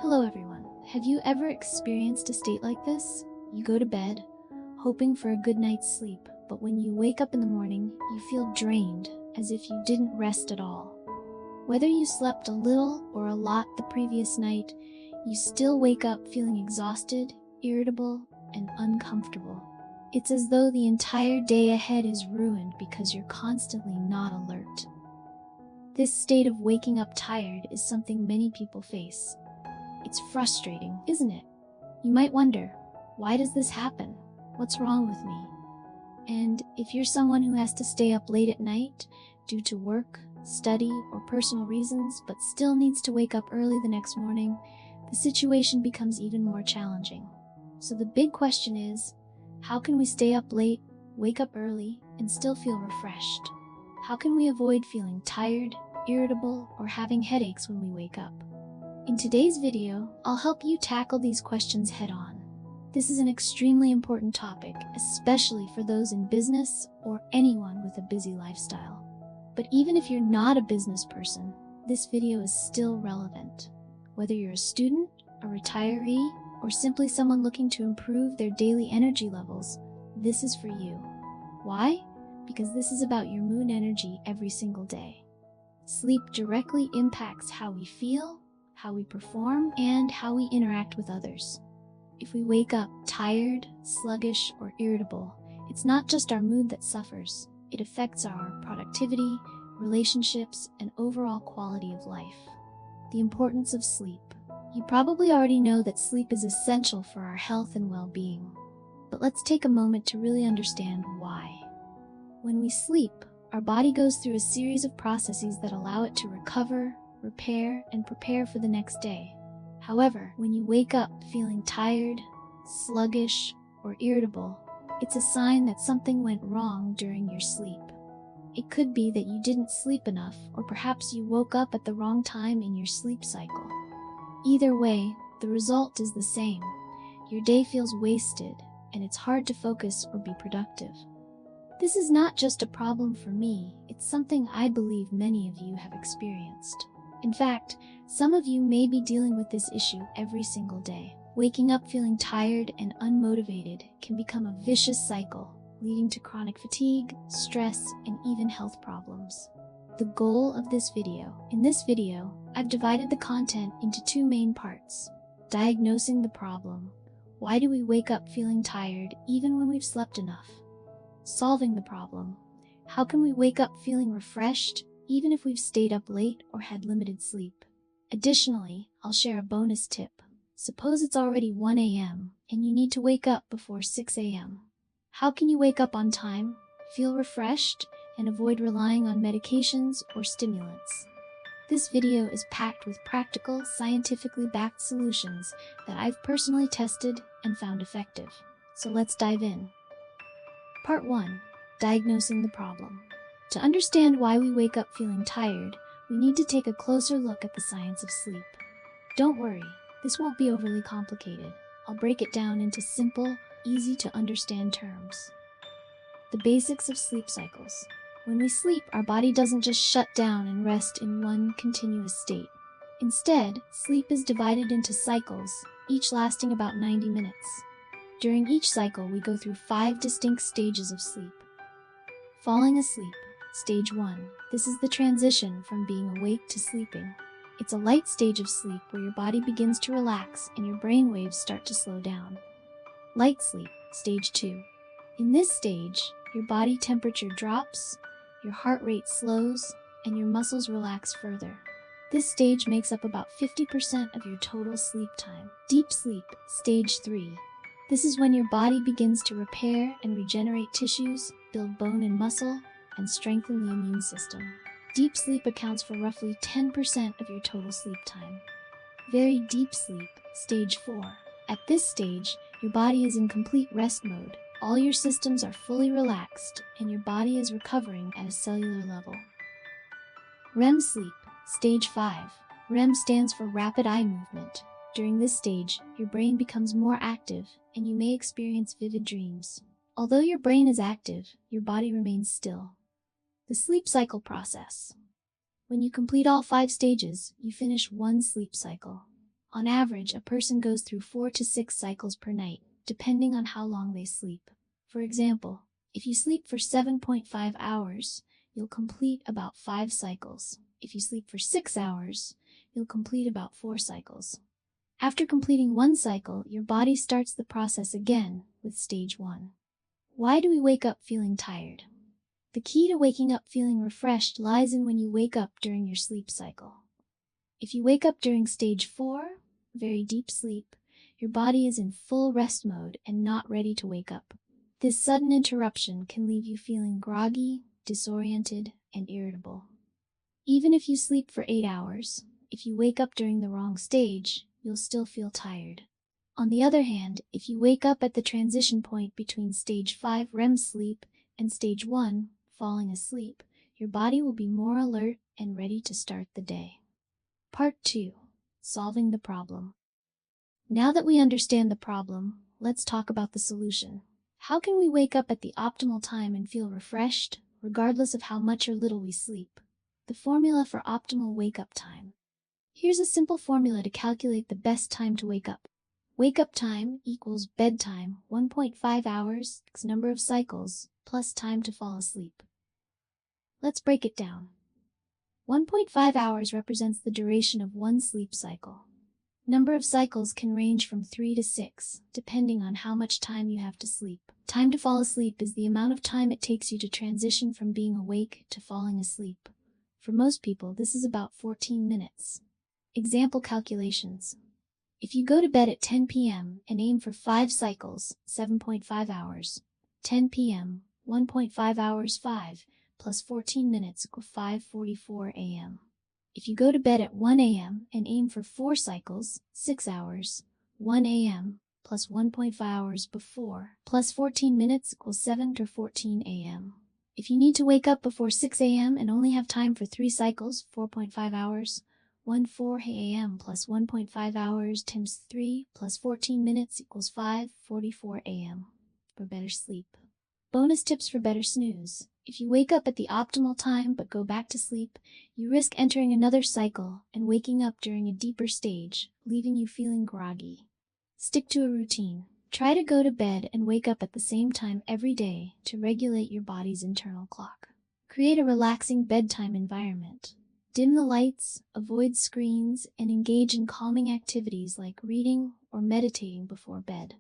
Hello everyone. Have you ever experienced a state like this? You go to bed, hoping for a good night's sleep, but when you wake up in the morning, you feel drained, as if you didn't rest at all. Whether you slept a little or a lot the previous night, you still wake up feeling exhausted, irritable, and uncomfortable. It's as though the entire day ahead is ruined because you're constantly not alert. This state of waking up tired is something many people face. It's frustrating, isn't it? You might wonder, why does this happen? What's wrong with me? And if you're someone who has to stay up late at night due to work, study, or personal reasons, but still needs to wake up early the next morning, the situation becomes even more challenging. So the big question is, how can we stay up late, wake up early, and still feel refreshed? How can we avoid feeling tired, irritable, or having headaches when we wake up? In today's video, I'll help you tackle these questions head-on. This is an extremely important topic, especially for those in business or anyone with a busy lifestyle. But even if you're not a business person, this video is still relevant. Whether you're a student, a retiree, or simply someone looking to improve their daily energy levels, this is for you. Why? Because this is about your mood energy every single day. Sleep directly impacts how we feel, how we perform, and how we interact with others. If we wake up tired, sluggish, or irritable, it's not just our mood that suffers. It affects our productivity, relationships, and overall quality of life. The importance of sleep. You probably already know that sleep is essential for our health and well-being. But let's take a moment to really understand why. When we sleep, our body goes through a series of processes that allow it to recover, repair, and prepare for the next day. However, when you wake up feeling tired, sluggish, or irritable, it's a sign that something went wrong during your sleep. It could be that you didn't sleep enough, or perhaps you woke up at the wrong time in your sleep cycle. Either way, the result is the same. Your day feels wasted, and it's hard to focus or be productive. This is not just a problem for me, it's something I believe many of you have experienced. In fact, some of you may be dealing with this issue every single day. Waking up feeling tired and unmotivated can become a vicious cycle, leading to chronic fatigue, stress, and even health problems. The goal of this video. In this video, I've divided the content into two main parts. Diagnosing the problem. Why do we wake up feeling tired even when we've slept enough? Solving the problem. How can we wake up feeling refreshed even if we've stayed up late or had limited sleep? Additionally, I'll share a bonus tip. Suppose it's already 1 a.m. and you need to wake up before 6 a.m. How can you wake up on time, feel refreshed, and avoid relying on medications or stimulants? This video is packed with practical, scientifically backed solutions that I've personally tested and found effective. So let's dive in. Part 1. Diagnosing the problem. To understand why we wake up feeling tired, we need to take a closer look at the science of sleep. Don't worry, this won't be overly complicated. I'll break it down into simple, easy to understand terms. The basics of sleep cycles. When we sleep, our body doesn't just shut down and rest in one continuous state. Instead, sleep is divided into cycles, each lasting about 90 minutes. During each cycle, we go through 5 distinct stages of sleep. Falling asleep. Stage 1. This is the transition from being awake to sleeping. It's a light stage of sleep where your body begins to relax and your brain waves start to slow down. Light sleep. Stage 2. In this stage, your body temperature drops, your heart rate slows, and your muscles relax further. This stage makes up about 50% of your total sleep time. Deep sleep. Stage 3. This is when your body begins to repair and regenerate tissues, build bone and muscle, and strengthen the immune system. Deep sleep accounts for roughly 10% of your total sleep time. Very deep sleep. Stage 4. At this stage, your body is in complete rest mode. All your systems are fully relaxed, and your body is recovering at a cellular level. REM sleep. Stage 5. REM stands for rapid eye movement. During this stage, your brain becomes more active, and you may experience vivid dreams. Although your brain is active, your body remains still. The sleep cycle process. When you complete all 5 stages, you finish one sleep cycle. On average, a person goes through 4 to 6 cycles per night, depending on how long they sleep. For example, if you sleep for 7.5 hours, you'll complete about 5 cycles. If you sleep for 6 hours, you'll complete about 4 cycles. After completing one cycle, your body starts the process again with stage 1. Why do we wake up feeling tired? The key to waking up feeling refreshed lies in when you wake up during your sleep cycle. If you wake up during stage 4, very deep sleep, your body is in full rest mode and not ready to wake up. This sudden interruption can leave you feeling groggy, disoriented, and irritable. Even if you sleep for 8 hours, if you wake up during the wrong stage, you'll still feel tired. On the other hand, if you wake up at the transition point between stage 5 REM sleep and stage 1 falling asleep, your body will be more alert and ready to start the day. Part 2. Solving the problem. Now that we understand the problem, let's talk about the solution. How can we wake up at the optimal time and feel refreshed, regardless of how much or little we sleep? The formula for optimal wake-up time. Here's a simple formula to calculate the best time to wake up. Wake-up time equals bedtime, 1.5 hours, number of cycles, plus time to fall asleep. Let's break it down. 1.5 hours represents the duration of one sleep cycle. Number of cycles can range from 3 to 6, depending on how much time you have to sleep. Time to fall asleep is the amount of time it takes you to transition from being awake to falling asleep. For most people, this is about 14 minutes. Example calculations. If you go to bed at 10 p.m. and aim for 5 cycles, 7.5 hours. 10 p.m., 1.5 hours 5, plus 14 minutes equals 5:44 a.m. If you go to bed at 1 a.m. and aim for 4 cycles, 6 hours, 1 a.m. plus 1.5 hours before, plus 14 minutes equals 7 to 14 a.m. If you need to wake up before 6 a.m. and only have time for 3 cycles, 4.5 hours, 1:04 a.m. plus 1.5 hours times 3 plus 14 minutes equals 5:44 a.m. for better sleep. Bonus tips for better snooze. If you wake up at the optimal time but go back to sleep, you risk entering another cycle and waking up during a deeper stage, leaving you feeling groggy. Stick to a routine. Try to go to bed and wake up at the same time every day to regulate your body's internal clock. Create a relaxing bedtime environment. Dim the lights, avoid screens, and engage in calming activities like reading or meditating before bed.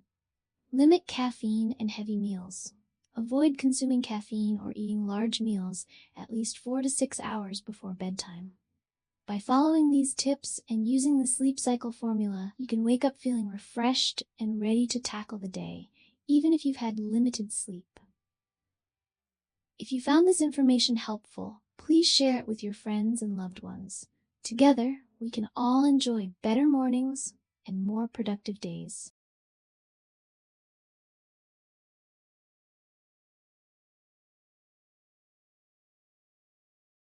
Limit caffeine and heavy meals. Avoid consuming caffeine or eating large meals at least 4 to 6 hours before bedtime. By following these tips and using the sleep cycle formula, you can wake up feeling refreshed and ready to tackle the day, even if you've had limited sleep. If you found this information helpful, please share it with your friends and loved ones. Together, we can all enjoy better mornings and more productive days.